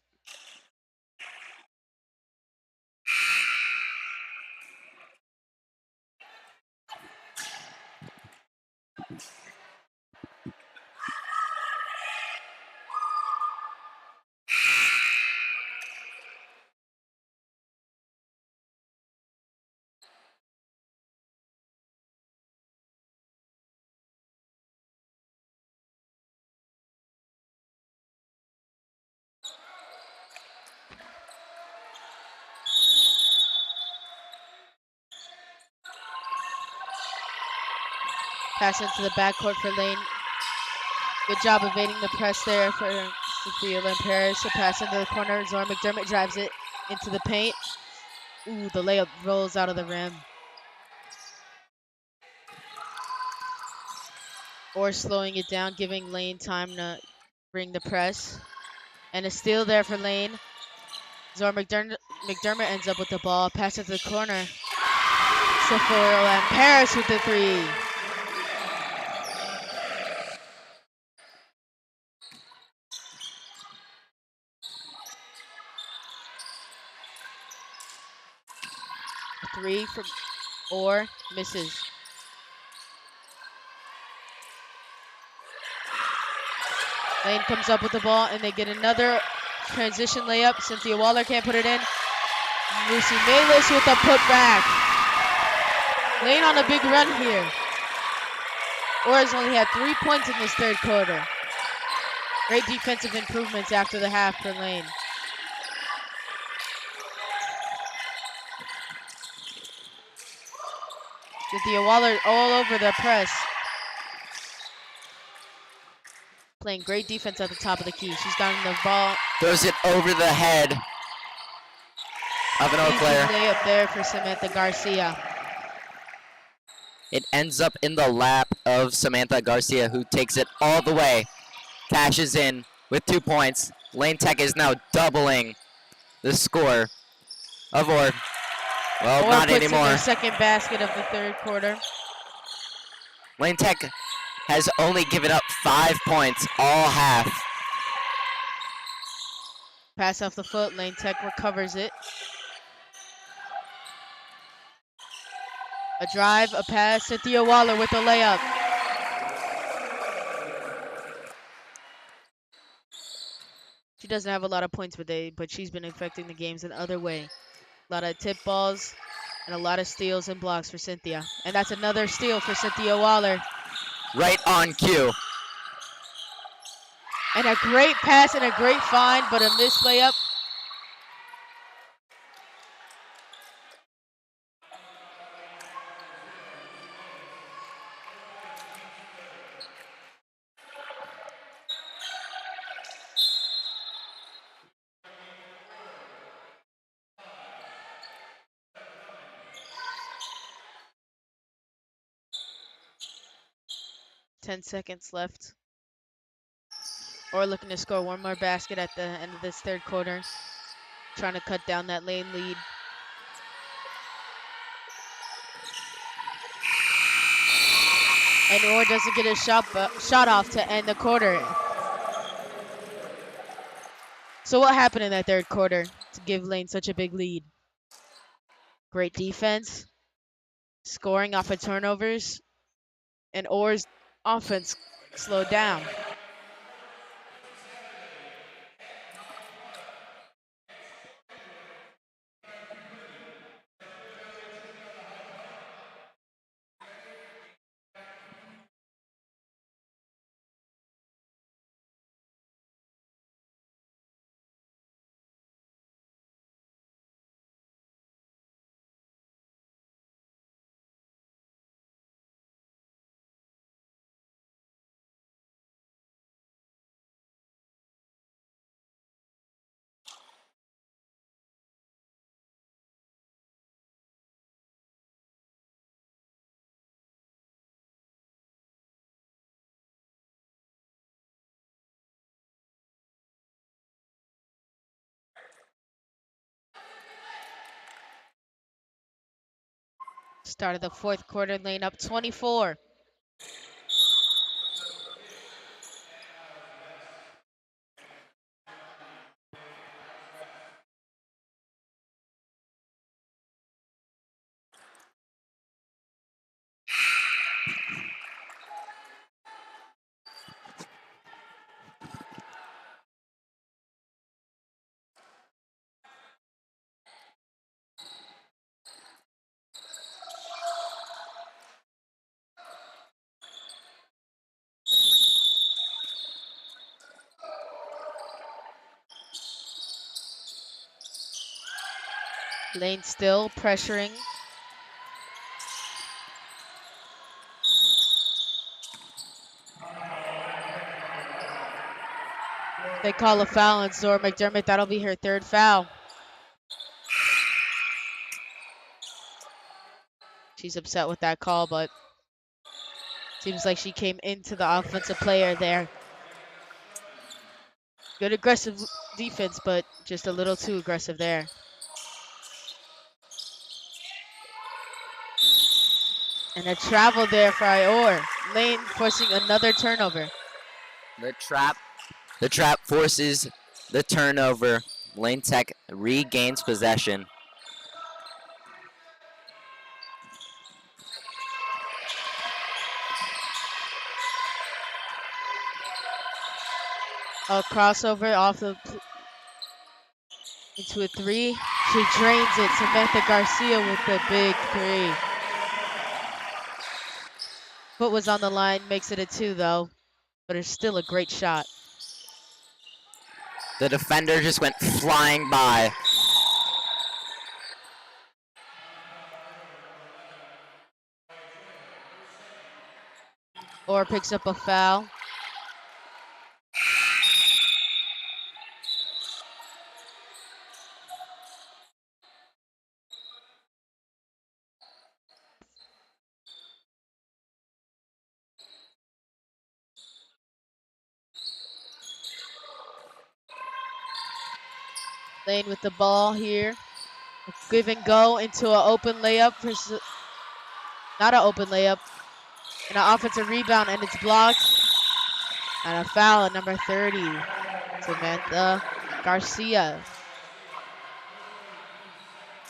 A: Pass into the backcourt for Lane. Good job evading the press there for Sophia Lynn Parrish. A pass into the corner. Zora McDermott drives it into the paint. Ooh, the layup rolls out of the rim. Or slowing it down, giving Lane time to bring the press. And a steal there for Lane. Zora McDermott ends up with the ball. Pass into the corner. Sophia Lynn Parrish with the 3. Three from Orr, misses. Lane comes up with the ball, and they get another transition layup. Cynthia Waller can't put it in. Lucy Malis with the putback. Lane on a big run here. Orr has only had 3 points in this third quarter. Great defensive improvements after the half for Lane. Cynthia Waller all over the press. Playing great defense at the top of the key. She's gotten the ball.
B: Throws it over the head of an Oak player.
A: Layup there for Samantha Garcia.
B: It ends up in the lap of Samantha Garcia, who takes it all the way. Cashes in with 2 points. Lane Tech is now doubling the score of Orr. Well,
A: Orr
B: not
A: puts
B: anymore.
A: in their second basket of the third quarter.
B: Lane Tech has only given up 5 points all half.
A: Pass off the foot. Lane Tech recovers it. A drive, a pass. Cynthia Waller with a layup. She doesn't have a lot of points today, but she's been affecting the games in other way. A lot of tip balls and a lot of steals and blocks for Cynthia. And that's another steal for Cynthia Waller.
B: Right on cue.
A: And a great pass and a great find, but a missed layup. 10 seconds left. Or looking to score one more basket at the end of this third quarter. Trying to cut down that Lane lead. And Orr doesn't get a shot off to end the quarter. So what happened in that third quarter to give Lane such a big lead? Great defense, scoring off of turnovers, and Orr's offense slowed down. Start of the fourth quarter, Lane up 24. Lane still pressuring. They call a foul on Zora McDermott. That'll be her third foul. She's upset with that call, but seems like she came into the offensive player there. Good aggressive defense, but just a little too aggressive there. And a travel there for Orr. Lane forcing another turnover.
B: The trap forces the turnover. Lane Tech regains possession.
A: A crossover off the into a three. She drains it. Samantha Garcia with the big three. Foot was on the line, makes it a 2 though, but it's still a great shot.
B: The defender just went flying by.
A: Orr picks up a foul. Lane with the ball here. Give and go into an open layup. Not an open layup. And an offensive rebound, and it's blocked. And a foul at number 30. Samantha Garcia.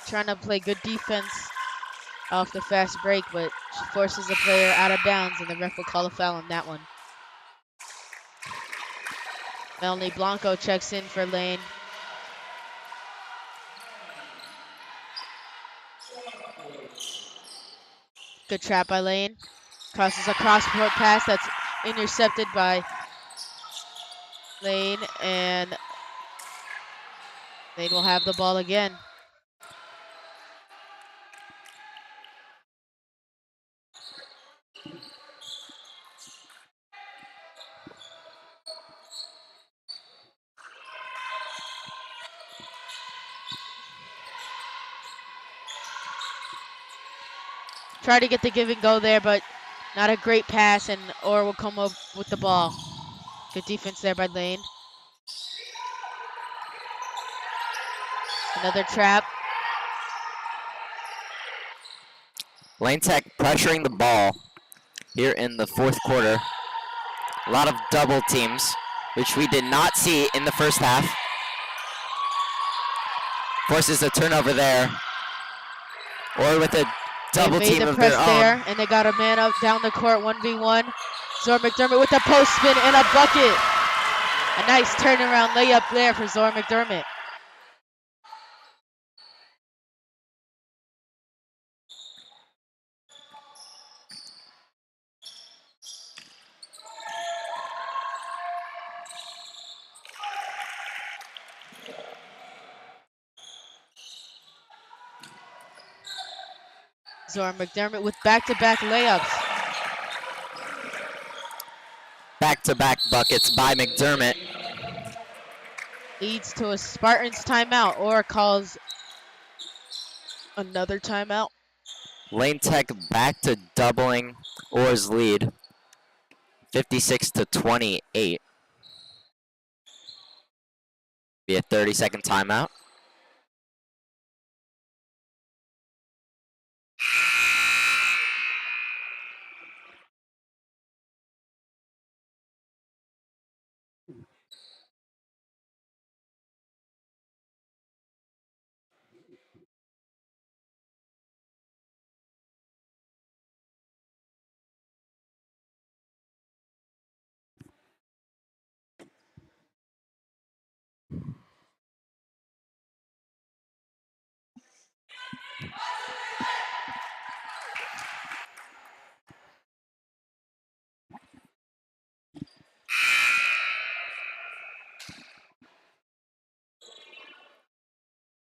A: Trying to play good defense off the fast break, but she forces a player out of bounds, and the ref will call a foul on that one. Melanie Blanco checks in for Lane. Good trap by Lane. Crosses a cross-court pass that's intercepted by Lane, and Lane will have the ball again. Try to get the give and go there, but Not a great pass, and Orr will come up with the ball. Good defense there by Lane. Another trap.
B: Lane Tech pressuring the ball here in the fourth quarter. A lot of double teams, which we did not see in the first half. Forces a turnover there. Or with a double
A: They made
B: team
A: the
B: of their
A: press
B: own.
A: there, and they got a man up down the court, 1v1. Zor McDermott with a post spin and a bucket. A nice turnaround layup there for Zor McDermott. Zor McDermott with back-to-back layups.
B: Back-to-back buckets by McDermott.
A: Leads to a Spartans timeout, or calls another timeout.
B: Lane Tech back to doubling Orr's lead. 56-28. Be a 30-second timeout.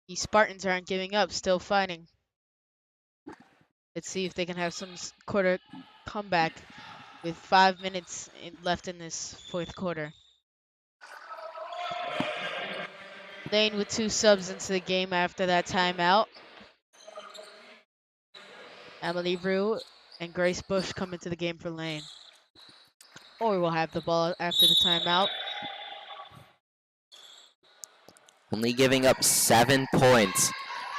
A: The Spartans aren't giving up, still fighting. Let's see if they can have some quarter comeback with 5 minutes left in this fourth quarter. Lane with 2 subs into the game after that timeout. Emily Rue and Grace Bush come into the game for Lane. Or we'll have the ball after the timeout.
B: Only giving up 7 points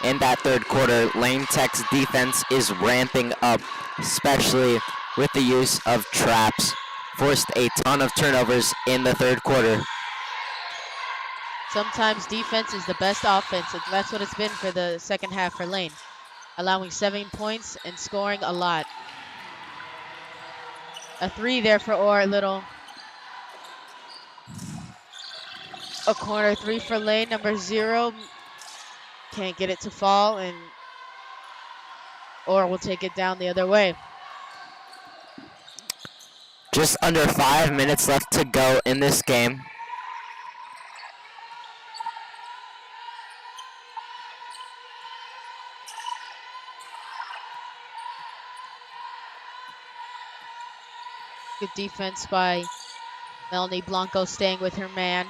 B: in that third quarter. Lane Tech's defense is ramping up, especially with the use of traps. Forced a ton of turnovers in the third quarter.
A: Sometimes defense is the best offense, and that's what it's been for the second half for Lane. Allowing 7 points and scoring a lot. A 3 there for Orr Little. A corner 3 for Lane, number 0. Can't get it to fall, and Orr will take it down the other way.
B: Just under 5 minutes left to go in this game.
A: Good defense by Melanie Blanco, staying with her man.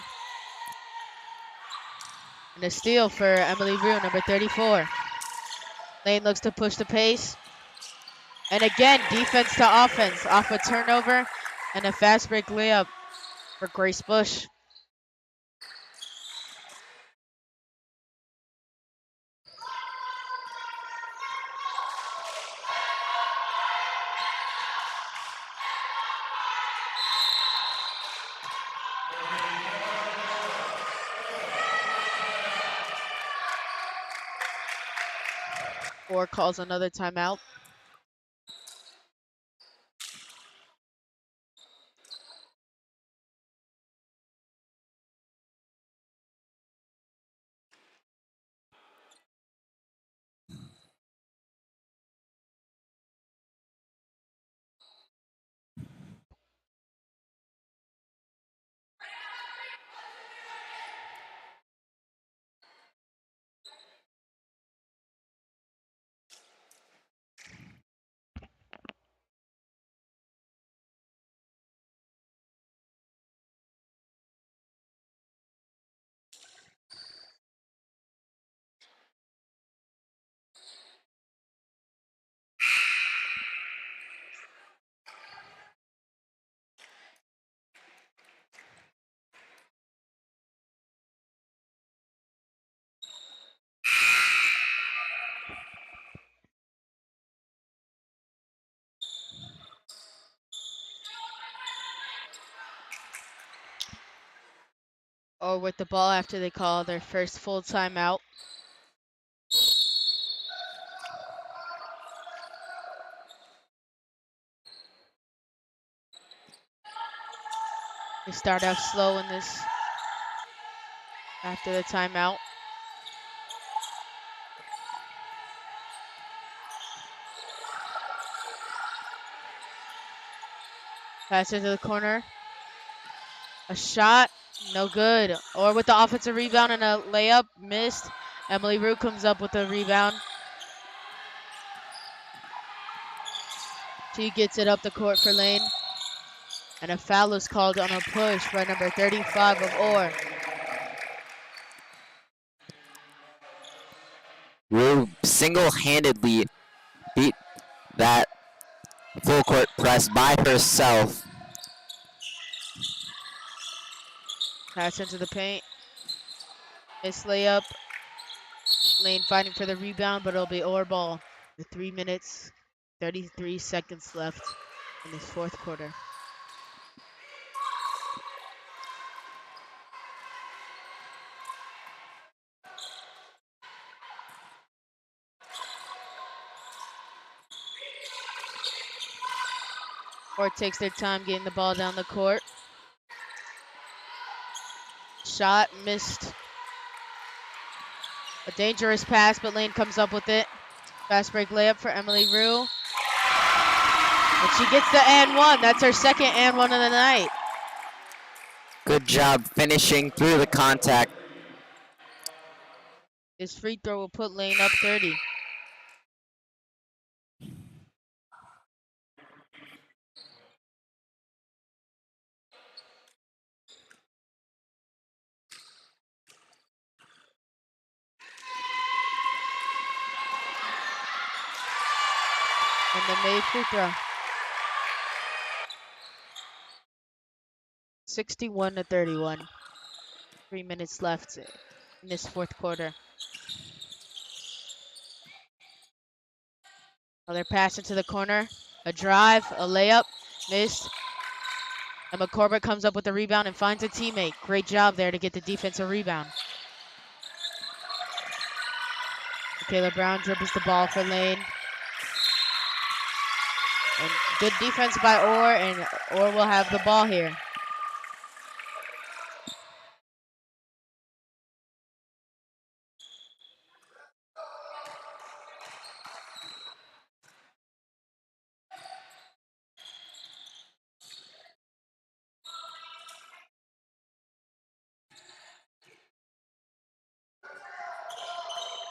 A: And a steal for Emily Rue, number 34. Lane looks to push the pace. And again, defense to offense, off a turnover and a fast break layup for Grace Bush. Orr calls another timeout. Or with the ball after they call their first full timeout. They start out slow in this after the timeout. Pass into the corner. A shot, no good. Or with the offensive rebound and a layup, missed. Emily Rue comes up with the rebound. She gets it up the court for Lane. And a foul is called on a push by number 35 of Orr.
B: Rue single-handedly beat that full court press by herself.
A: Pass into the paint. Missed layup. Lane fighting for the rebound, but it'll be Orr ball. With 3 minutes, 33 seconds left in this fourth quarter. Orr takes their time getting the ball down the court. Shot missed. A dangerous pass, but Lane comes up with it. Fast break layup for Emily Rue. And she gets the and one. That's her second and one of the night.
B: Good job finishing through the contact.
A: This free throw will put Lane up 30. And the made free throw. 61-31. 3 minutes left in this fourth quarter. Another pass into the corner. A drive, a layup, missed. Emma Corbett comes up with the rebound and finds a teammate. Great job there to get the defensive rebound. Kayla Brown dribbles the ball for Lane. And good defense by Orr, and Orr will have the ball here.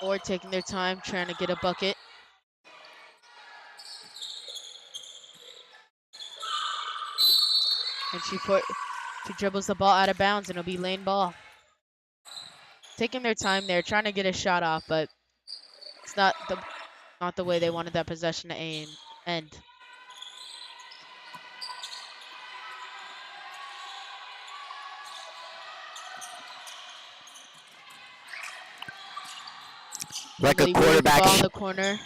A: Orr taking their time, trying to get a bucket. And she dribbles the ball out of bounds, and it'll be Lane ball. Taking their time there, trying to get a shot off, but it's not the way they wanted that possession to end.
B: Like
A: Emily
B: a quarterback.
A: ball in the corner.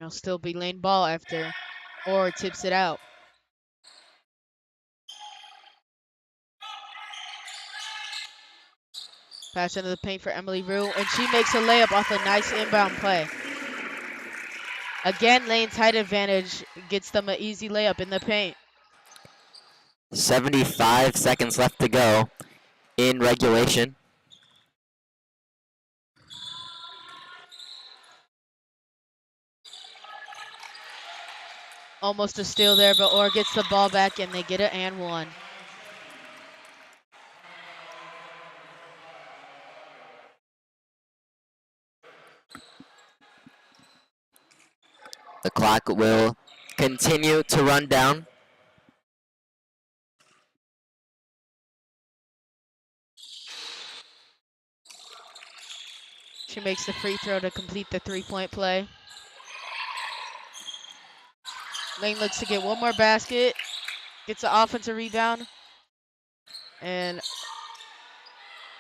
A: It'll still be Lane ball after Orr tips it out. Pass into the paint for Emily Rue, and she makes a layup off a nice inbound play. Again, Lane's height advantage gets them an easy layup in the paint.
B: 75 seconds left to go in regulation.
A: Almost a steal there, but Orr gets the ball back, and they get it and one.
B: The clock will continue to run down.
A: She makes the free throw to complete the three-point play. Lane looks to get one more basket, gets the offensive rebound, and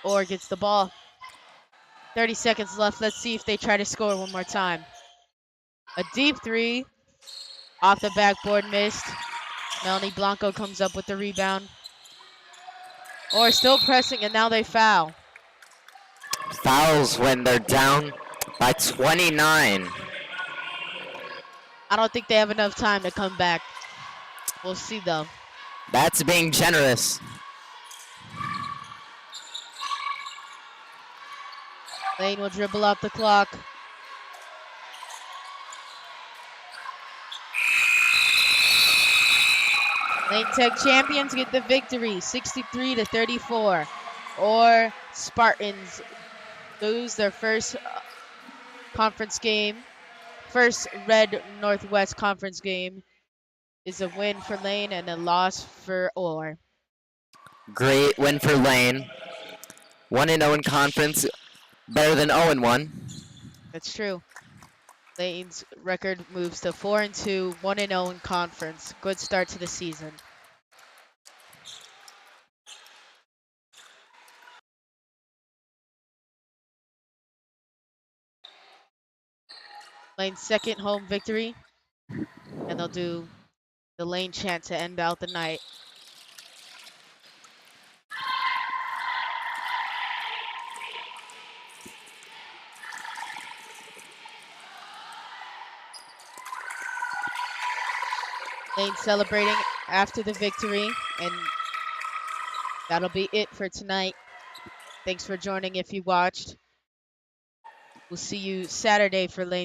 A: Orr gets the ball. 30 seconds left. Let's see if they try to score one more time. A deep three. Off the backboard, missed. Melanie Blanco comes up with the rebound. Or still pressing, and now they foul.
B: Fouls when they're down by 29.
A: I don't think they have enough time to come back. We'll see, though.
B: That's being generous.
A: Lane will dribble out the clock. Lane Tech champions get the victory, 63-34. Or Spartans lose their first conference game. First Red Northwest conference game is a win for Lane and a loss for Orr.
B: Great win for Lane. 1-0 in conference, better than 0-1.
A: That's true. Lane's record moves to 4-2, 1-0 in conference. Good start to the season. Lane's second home victory, and they'll do the Lane chant to end out the night. Lane celebrating after the victory, and that'll be it for tonight. Thanks for joining if you watched. We'll see you Saturday for Lane.